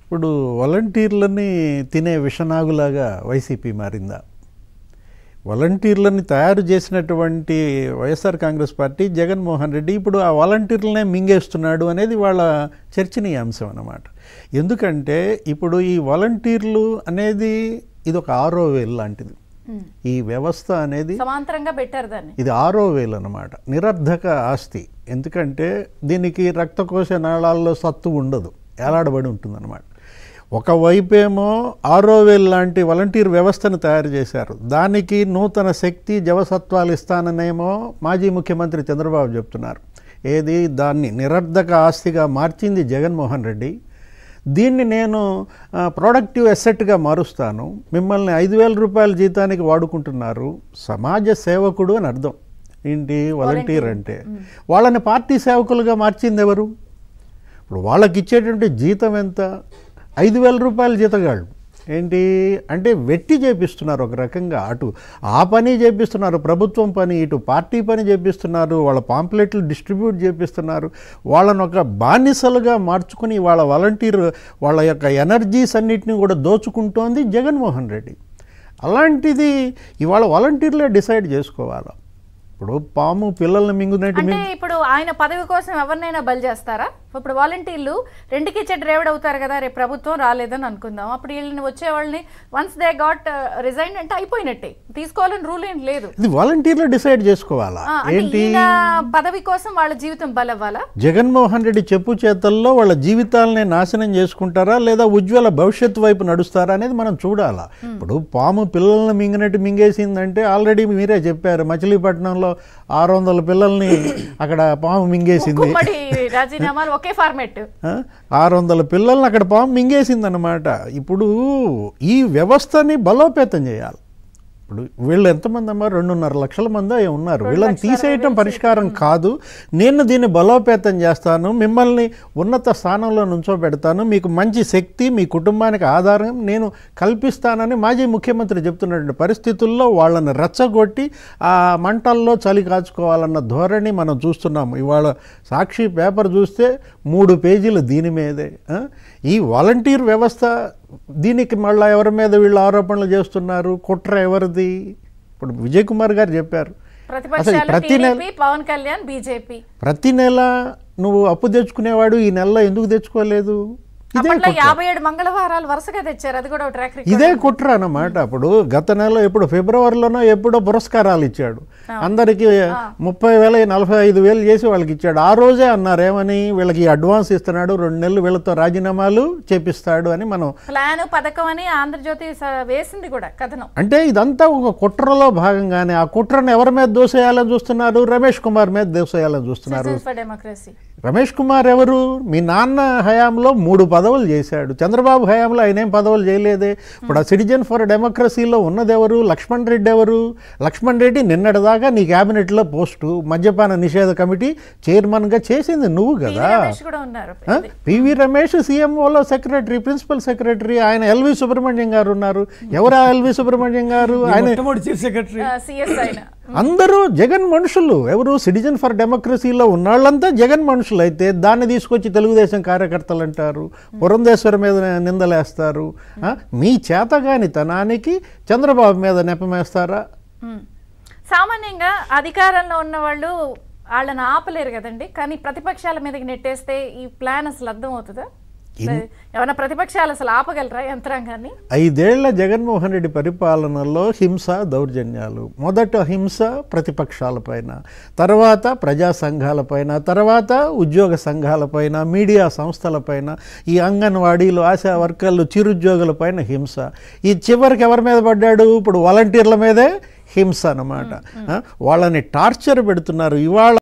ఇప్పుడు వాలంటీర్లని తినే విషనాగులాగా వైసీపీ మారిందా? వాలంటీర్లని తయారు చేసినటువంటి వైఎస్ఆర్ కాంగ్రెస్ పార్టీ జగన్మోహన్ రెడ్డి ఇప్పుడు ఆ వాలంటీర్లనే మింగేస్తున్నాడు అనేది వాళ్ళ చర్చనీయాంశం అన్నమాట. ఎందుకంటే ఇప్పుడు ఈ వాలంటీర్లు అనేది ఇది ఒక 6వ వేలు లాంటిది. ఈ వ్యవస్థ అనేది సమాంతరంగా పెట్టారు దాన్ని. ఇది 6వ వేలు అన్నమాట. నిరర్ధక ఆస్తి. ఎందుకంటే దీనికి రక్తకోశ నాళాల్లో సత్తు ఉండదు, ఏలాడబడి ఉంటుందన్నమాట. ఒకవైపేమో 6వ వేలు లాంటి వాలంటీర్ వ్యవస్థను తయారు చేశారు. దానికి నూతన శక్తి జవసత్వాలు ఇస్తాననేమో మాజీ ముఖ్యమంత్రి చంద్రబాబు చెప్తున్నారు. ఏది దాన్ని నిరర్ధక ఆస్తిగా మార్చింది జగన్మోహన్ రెడ్డి. దీన్ని నేను ప్రొడక్టివ్ అసెట్గా మారుస్తాను, మిమ్మల్ని 5,000 రూపాయల జీతానికి వాడుకుంటున్నారు, సమాజ సేవకుడు అని అర్థం. ఏంటి వాలంటీర్ అంటే? వాళ్ళని పార్టీ సేవకులుగా మార్చింది ఎవరు? ఇప్పుడు వాళ్ళకి ఇచ్చేటువంటి జీతం ఎంత? 5,000 రూపాయల జీతగాళ్ళు. ఏంటి అంటే వెట్టి చేపిస్తున్నారు ఒక రకంగా. అటు ఆ పని చేపిస్తున్నారు, ప్రభుత్వం పని, ఇటు పార్టీ పని చేపిస్తున్నారు, వాళ్ళ పాంప్లెట్లు డిస్ట్రిబ్యూట్ చేపిస్తున్నారు. వాళ్ళని ఒక బానిసలుగా మార్చుకుని వాళ్ళ వాలంటీర్ వాళ్ళ యొక్క ఎనర్జీస్ అన్నిటిని కూడా దోచుకుంటోంది జగన్మోహన్ రెడ్డి. అలాంటిది ఇవాళ వాలంటీర్లే డిసైడ్ చేసుకోవాలి. ఇప్పుడు పాము పిల్లల్ని మింగునట్టు. అంటే ఇప్పుడు ఆయన పదవి కోసం ఎవరినైనా బలి చేస్తారా? ఇప్పుడు వాలంటీర్లు రెండుకి డ్రైవర్ అవుతారు కదా, రేపు ప్రభుత్వం రాలేదని అనుకుందాం, అప్పుడు వీళ్ళని వచ్చే వాళ్ళని వన్స్ దే గాట్ రిజైన్ అంటే అయిపోయినట్టే, తీసుకోవాలని రూల్ ఏం లేదు. ఇది వాలంటీర్లు డిసైడ్ చేసుకోవాలా? ఏంటి పదవి కోసం వాళ్ళ జీవితం బలవ్వాలా? జగన్మోహన్ రెడ్డి చెప్పు చేతల్లో వాళ్ళ జీవితాలని నాశనం చేసుకుంటారా లేదా ఉజ్వల భవిష్యత్తు వైపు నడుస్తారా అనేది మనం చూడాలా. ఇప్పుడు పాము పిల్లల్ని మింగినట్టు మింగేసిందంటే ఆల్రెడీ మీరే చెప్పారు, మచిలీపట్నంలో 600 పిల్లల్ని అక్కడ పాము మింగేసింది. రాజీనామాలు ఒకే ఫార్మేట్. 600 పిల్లల్ని అక్కడ పాము మింగేసింది అన్నమాట. ఇప్పుడు ఈ వ్యవస్థని బలోపేతం చేయాలి. ఇప్పుడు వీళ్ళు ఎంతమంది అమ్మా? 2.5 లక్షల మంది ఉన్నారు. వీళ్ళని తీసేయటం పరిష్కారం కాదు. నేను దీన్ని బలోపేతం చేస్తాను, మిమ్మల్ని ఉన్నత స్థానంలో నుంచోబెడతాను, మీకు మంచి శక్తి, మీ కుటుంబానికి ఆధారం నేను కల్పిస్తానని మాజీ ముఖ్యమంత్రి చెప్తున్నటువంటి పరిస్థితుల్లో వాళ్ళని రెచ్చగొట్టి ఆ మంటల్లో చలి కాచుకోవాలన్న ధోరణి మనం చూస్తున్నాము. ఇవాళ సాక్షి పేపర్ చూస్తే 3 పేజీలు దీని మీదే. ఈ వాలంటీర్ వ్యవస్థ దీనికి మళ్ళీ ఎవరి మీద వీళ్ళు ఆరోపణలు చేస్తున్నారు? కుట్ర ఎవరిది? ఇప్పుడు విజయ్ కుమార్ గారు చెప్పారు, అసలు పవన్ కళ్యాణ్ బీజేపీ ప్రతి నెల నువ్వు అప్పు తెచ్చుకునేవాడు ఈ నెలలో ఎందుకు తెచ్చుకోలేదు? 57 మంగళవారాలు వరుసగా తెచ్చారు, అది కూడా ట్రాక్ రికార్డ్. ఇదే కుట్ర అన్నమాట. అప్పుడు గత నెల ఎప్పుడు ఫిబ్రవరిలోనో ఎప్పుడో పురస్కారాలు ఇచ్చాడు అందరికి, 30,000 45,000 చేసి వాళ్ళకి ఇచ్చాడు. ఆ రోజే అన్నారు ఏమని, వీళ్ళకి అడ్వాన్స్ ఇస్తున్నాడు, 2 నెలలు వీళ్ళతో రాజీనామాలు చేపిస్తాడు అని. మనం ప్లాన్ పథకం అని ఆంధ్రజ్యోతి వేసింది కూడా కథనం. అంటే ఇదంతా ఒక కుట్రలో భాగంగానే ఆ కుట్రను ఎవరి మీద దోసేయాలని చూస్తున్నారు? రమేష్ కుమార్ మీద దోసేయాలని చూస్తున్నారు. రమేష్ కుమార్ ఎవరు? మీ నాన్న హయాంలో 3 పదవులు చేశాడు, చంద్రబాబు హయాంలో ఆయన ఏం పదవులు చేయలేదే. ఇప్పుడు ఆ సిటిజన్ ఫర్ డెమోక్రసీలో ఉన్నదెవరు? లక్ష్మణ్ రెడ్డి ఎవరు? లక్ష్మణ్ రెడ్డి నిన్నటిదాకా నీ క్యాబినెట్లో పోస్టు మద్యపాన నిషేధ కమిటీ చైర్మన్గా చేసింది నువ్వు కదా. పివి రమేష్ సీఎంఓలో సెక్రటరీ, ప్రిన్సిపల్ సెక్రటరీ. ఆయన ఎల్వి సుబ్రహ్మణ్యం గారు ఉన్నారు. ఎవరా ఎల్వి సుబ్రహ్మణ్యం గారు? ఆయన అందరూ జగన్ మనుషులు. ఎవరు? సిటిజన్ ఫర్ డెమోక్రసీలో ఉన్నాళ్ళంతా జగన్ మనుషులు. అయితే దాన్ని తీసుకొచ్చి తెలుగుదేశం కార్యకర్తలు అంటారు, పురంధేశ్వరి మీద నిందలేస్తారు. మీ చేతగానితనానికి చంద్రబాబు మీద నెపమేస్తారా? సామాన్యంగా అధికారంలో ఉన్న వాళ్ళు వాళ్ళని ఆపలేరు కదండి, కానీ ప్రతిపక్షాల మీదకి నెట్టేస్తే ఈ ప్లాన్ అసలు అర్థమవుతుందా? ఏమైనా ప్రతిపక్షాలు అసలు ఆపగలరా యంత్రాంగాన్ని? 5 ఏళ్ల జగన్మోహన్ రెడ్డి పరిపాలనలో హింస, దౌర్జన్యాలు. మొదట హింస ప్రతిపక్షాలపైన, తర్వాత ప్రజా సంఘాలపైన, తర్వాత ఉద్యోగ సంఘాలపైన, మీడియా సంస్థలపైన, ఈ అంగన్వాడీలు, ఆశా వర్కర్లు, చిరుద్యోగులపైన హింస. ఈ చివరికి ఎవరి మీద పడ్డాడు? ఇప్పుడు వాలంటీర్ల మీదే హింస అన్నమాట. వాళ్ళని టార్చర్ పెడుతున్నారు. ఇవాళ